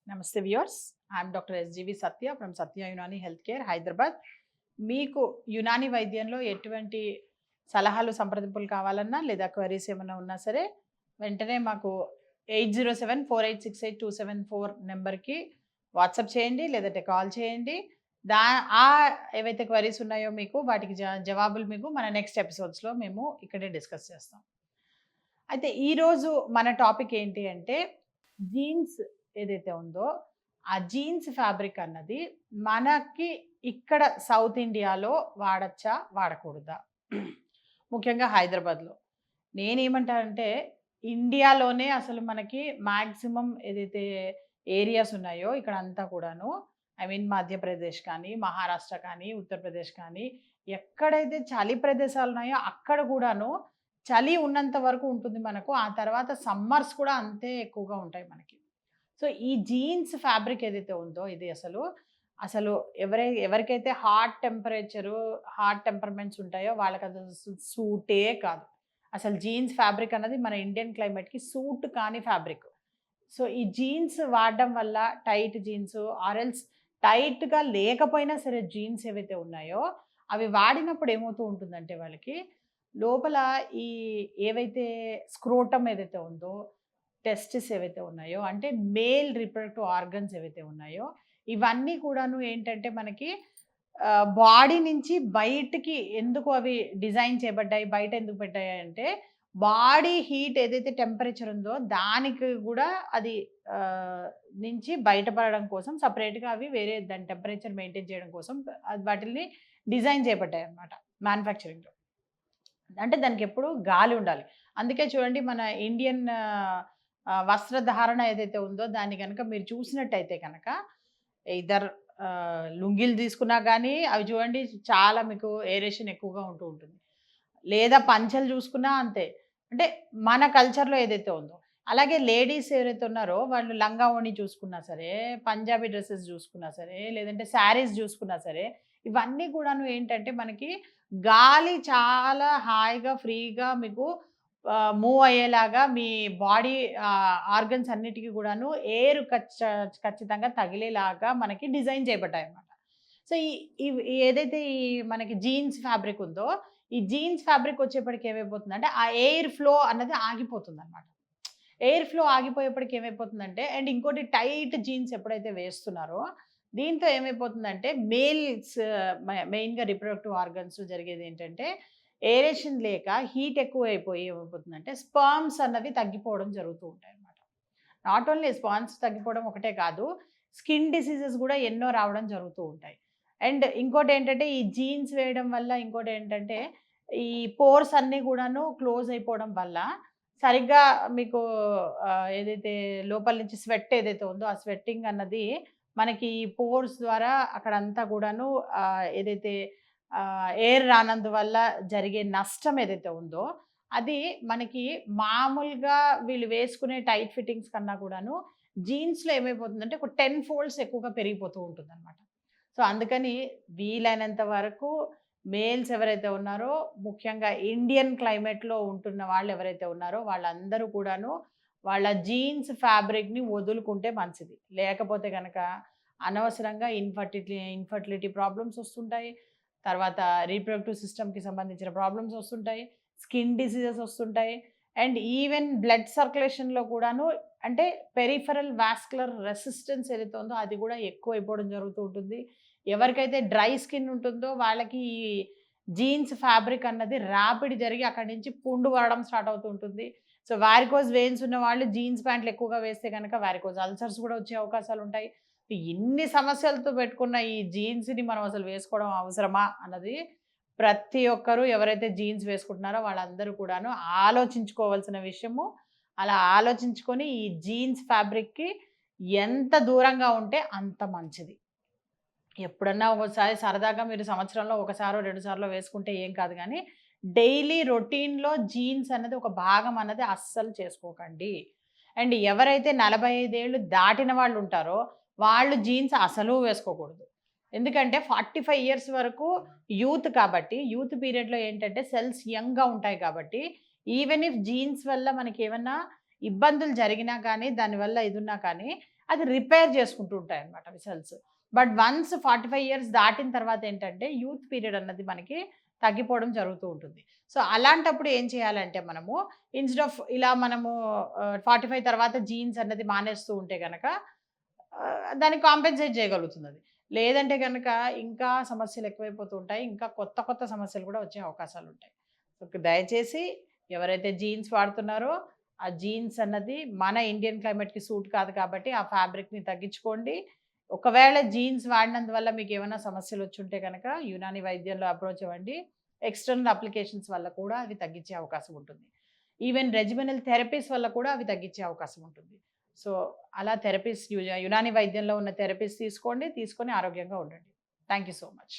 నమస్తే viewers. I'm doctor SGV Satya from Satya Unani health care Hyderabad. మీకు యునాని వైద్యంలో ఎటువంటి సలహాలు సంప్రదింపులు కావాలన్నా లేదా క్వరీస్ ఏమైనా ఉన్నా సరే వెంటనే మాకు 8074868274 నెంబర్కి వాట్సాప్ చేయండి, లేదంటే కాల్ చేయండి. దా ఆ ఏవైతే క్వరీస్ ఉన్నాయో మీకు వాటికి జవాబులు మీకు మన నెక్స్ట్ ఎపిసోడ్స్లో మేము ఇక్కడే డిస్కస్ చేస్తాం. అయితే ఈరోజు మన టాపిక్ ఏంటి అంటే జీన్స్ ఏదైతే ఉందో ఆ జీన్స్ ఫ్యాబ్రిక్ అన్నది మనకి ఇక్కడ సౌత్ ఇండియాలో వాడచ్చా వాడకూడదా, ముఖ్యంగా హైదరాబాద్లో. నేనేమంటానంటే ఇండియాలోనే అసలు మనకి మ్యాక్సిమం ఏదైతే ఏరియాస్ ఉన్నాయో ఇక్కడ అంతా కూడాను, ఐ మీన్ మధ్యప్రదేశ్ కానీ, మహారాష్ట్ర కానీ, ఉత్తరప్రదేశ్ కానీ, ఎక్కడైతే చలి ప్రదేశాలు ఉన్నాయో అక్కడ కూడాను చలి ఉన్నంత వరకు ఉంటుంది మనకు. ఆ తర్వాత సమ్మర్స్ కూడా అంతే ఎక్కువగా ఉంటాయి మనకి. సో ఈ జీన్స్ ఫ్యాబ్రిక్ ఏదైతే ఉందో ఇది అసలు అసలు ఎవరికైతే హాట్ టెంపర్మెంట్స్ ఉంటాయో వాళ్ళకి అది సూటే కాదు. అసలు జీన్స్ ఫ్యాబ్రిక్ అన్నది మన ఇండియన్ క్లైమేట్కి సూట్ కాని ఫ్యాబ్రిక్. సో ఈ జీన్స్ వాడడం వల్ల టైట్ జీన్స్ ఆరెల్స్ టైట్గా లేకపోయినా సరే జీన్స్ ఏవైతే ఉన్నాయో అవి వాడినప్పుడు ఏమవుతూ ఉంటుందంటే వాళ్ళకి లోపల ఈ ఏవైతే స్క్రోటమ్ ఏదైతే ఉందో, టెస్టిస్ ఏవైతే ఉన్నాయో, అంటే మేల్ రిప్రొడక్టివ్ ఆర్గన్స్ ఏవైతే ఉన్నాయో ఇవన్నీ కూడాను ఏంటంటే మనకి బాడీ నుంచి బయటికి ఎందుకు అవి డిజైన్ చేయబడ్డాయి, బయట ఎందుకు పెట్టాయి అంటే బాడీ హీట్ ఏదైతే టెంపరేచర్ ఉందో దానికి కూడా అది నుంచి బయటపడడం కోసం సపరేట్గా అవి వేరే దాని టెంపరేచర్ మెయింటైన్ చేయడం కోసం వాటిని డిజైన్ చేయబడ్డాయి అన్నమాట మ్యానుఫ్యాక్చరింగ్లో. అంటే దానికి ఎప్పుడు గాలి ఉండాలి. అందుకే చూడండి మన ఇండియన్ వస్త్రధారణ ఏదైతే ఉందో దాన్ని కనుక మీరు చూసినట్టయితే కనుక ఇద్దరు లుంగీలు తీసుకున్నా కానీ అవి చూడండి చాలా మీకు ఏరేషన్ ఎక్కువగా ఉంటూ ఉంటుంది. లేదా పంచలు చూసుకున్నా అంతే. అంటే మన కల్చర్‌లో ఏదైతే ఉందో. అలాగే లేడీస్ ఎవరైతే ఉన్నారో వాళ్ళు లంగా ఓణి చూసుకున్నా సరే, పంజాబీ డ్రెసెస్ చూసుకున్నా సరే, లేదంటే శారీస్ చూసుకున్నా సరే, ఇవన్నీ కూడాను ఏంటంటే మనకి గాలి చాలా హాయిగా ఫ్రీగా మీకు మూవ్ అయ్యేలాగా మీ బాడీ ఆర్గన్స్ అన్నిటికి కూడాను ఎయిర్ ఖచ్చితంగా తగిలేలాగా మనకి డిజైన్ చేయబడ్డాయన్నమాట. సో ఏదైతే ఈ మనకి జీన్స్ ఫ్యాబ్రిక్ ఉందో ఈ జీన్స్ ఫ్యాబ్రిక్ వచ్చేప్పటికి ఏమైపోతుందంటే ఆ ఎయిర్ ఫ్లో అన్నది ఆగిపోతుందన్నమాట. ఎయిర్ ఫ్లో ఆగిపోయేప్పటికి ఏమైపోతుందంటే అండ్ ఇంకోటి టైట్ జీన్స్ ఎప్పుడైతే వేస్తున్నారో దీంతో ఏమైపోతుందంటే మేల్స్ మెయిన్‌గా రిప్రొడక్టివ్ ఆర్గన్స్ జరిగేది ఏంటంటే ఏరేషన్ లేక హీట్ ఎక్కువైపోయి ఏమైపోతుందంటే స్పర్మ్స్ అన్నవి తగ్గిపోవడం జరుగుతూ ఉంటాయన్నమాట. నాట్ ఓన్లీ స్పర్మ్స్ తగ్గిపోవడం ఒకటే కాదు, స్కిన్ డిసీజెస్ కూడా ఎన్నో రావడం జరుగుతూ ఉంటాయి. అండ్ ఇంకోటేంటంటే ఈ జీన్స్ వేయడం వల్ల ఇంకోటేంటంటే ఈ పోర్స్ అన్నీ కూడాను క్లోజ్ అయిపోవడం వల్ల సరిగ్గా మీకు ఏదైతే లోపల నుంచి స్వెట్ ఏదైతే ఉందో ఆ స్వెట్టింగ్ అన్నది మనకి ఈ పోర్స్ ద్వారా అక్కడంతా కూడాను ఏదైతే ఎయిర్ రానందువల్ల జరిగే నష్టం ఏదైతే ఉందో అది మనకి మామూలుగా వీళ్ళు వేసుకునే టైట్ ఫిట్టింగ్స్ కన్నా కూడాను జీన్స్‌లో ఏమైపోతుందంటే ఒక 10 ఫోల్డ్స్ ఎక్కువగా పెరిగిపోతూ ఉంటుందన్నమాట. సో అందుకని వీలైనంత వరకు మేల్స్ ఎవరైతే ఉన్నారో ముఖ్యంగా ఇండియన్ క్లైమేట్‌లో ఉంటున్న వాళ్ళు ఎవరైతే ఉన్నారో వాళ్ళందరూ కూడాను వాళ్ళ జీన్స్ ఫ్యాబ్రిక్‌ని వదులుకుంటే మంచిది. లేకపోతే గనక అనవసరంగా ఇన్ఫర్టిలిటీ ప్రాబ్లమ్స్ వస్తుంటాయి. తర్వాత రీప్రొడక్టివ్ సిస్టమ్‌కి సంబంధించిన ప్రాబ్లమ్స్ వస్తుంటాయి. స్కిన్ డిసీజెస్ వస్తుంటాయి. అండ్ ఈవెన్ బ్లడ్ సర్క్యులేషన్‌లో కూడాను అంటే పెరిఫెరల్ వాస్కులర్ రెసిస్టెన్స్ ఏదైతే ఉందో అది కూడా ఎక్కువైపోవడం జరుగుతూ ఉంటుంది. ఎవరికైతే డ్రై స్కిన్ ఉంటుందో వాళ్ళకి ఈ జీన్స్ ఫ్యాబ్రిక్ అన్నది ర్యాపిడ్ జరిగి అక్కడి నుంచి పుండు పడడం స్టార్ట్ అవుతూ ఉంటుంది. సో వారికోజ్ వెయిన్స్ ఉన్న వాళ్ళు జీన్స్ ప్యాంట్లు ఎక్కువగా వేస్తే గనక వారికోజ్ అల్సర్స్ కూడా వచ్చే అవకాశాలుంటాయి. ఇన్ని సమస్యలతో పెట్టుకున్న ఈ జీన్స్‌ని మనం అసలు వేసుకోవడం అవసరమా అన్నది ప్రతి ఒక్కరు ఎవరైతే జీన్స్ వేసుకుంటున్నారో వాళ్ళందరూ కూడాను ఆలోచించుకోవాల్సిన విషయము. అలా ఆలోచించుకొని ఈ జీన్స్ ఫ్యాబ్రిక్‌కి ఎంత దూరంగా ఉంటే అంత మంచిది. ఎప్పుడన్నా ఒకసారి సరదాగా మీరు సంవత్సరంలో ఒకసారో, 2 సార్లో వేసుకుంటే ఏం కాదు గానీ, డైలీ రొటీన్‌లో జీన్స్ అన్నది ఒక భాగం అన్నది అస్సలు చేసుకోకండి. అండ్ ఎవరైతే 45 ఏళ్ళు దాటిన వాళ్ళుంటారో, వాళ్ళు జీన్స్ అసలు వేసుకోకూడదు. ఎందుకంటే 45 ఇయర్స్ వరకు యూత్ కాబట్టి, యూత్ పీరియడ్‌లో ఏంటంటే సెల్స్ యంగ్‌గా ఉంటాయి కాబట్టి, ఈవెన్ ఇఫ్ జీన్స్ వల్ల మనకేమన్నా ఇబ్బందులు జరిగినా కానీ, దానివల్ల ఇదున్నా కానీ, అది రిపేర్ చేసుకుంటూ ఉంటాయి అన్నమాట వెసల్స్. బట్ వన్స్ 45 ఇయర్స్ దాటిన తర్వాత ఏంటంటే యూత్ పీరియడ్ అన్నది మనకి తగ్గిపోవడం జరుగుతూ ఉంటుంది. సో, అలాంటప్పుడు ఏం చేయాలంటే మనము ఇన్‌స్టెడ్ ఆఫ్ ఇలా మనము 45 తర్వాత జీన్స్ అన్నది మానేస్తూ ఉంటే గనక దాన్ని కాంపెన్సేట్ చేయగలుగుతుందది. లేదంటే గనక ఇంకా సమస్యలు ఎక్కువైపోతూ ఉంటాయి. ఇంకా కొత్త కొత్త సమస్యలు కూడా వచ్చే అవకాశాలుంటాయి. దయచేసి ఎవరైతే జీన్స్ వాడుతున్నారో ఆ జీన్స్ అన్నది మన ఇండియన్ క్లైమేట్‌కి సూట్ కాదు కాబట్టి ఆ ఫ్యాబ్రిక్‌ని తగ్గించుకోండి. ఒకవేళ జీన్స్ వాడినందువల్ల మీకేమైనా సమస్యలొచ్చుంటే గనక యునాని వైద్యంలో అప్రోచ్ అవ్వండి. ఎక్స్‌టర్నల్ అప్లికేషన్స్ వల్ల కూడా అవి తగ్గించే అవకాశం ఉంటుంది. ఈవెన్ రెజిమినల్ థెరపీస్ వల్ల కూడా అవి తగ్గించే అవకాశం ఉంటుంది. సో, అలా థెరపీస్ యునాని వైద్యంలో ఉన్న థెరపీస్ తీసుకోండి. తీసుకొని ఆరోగ్యంగా ఉండండి. Thank you so much.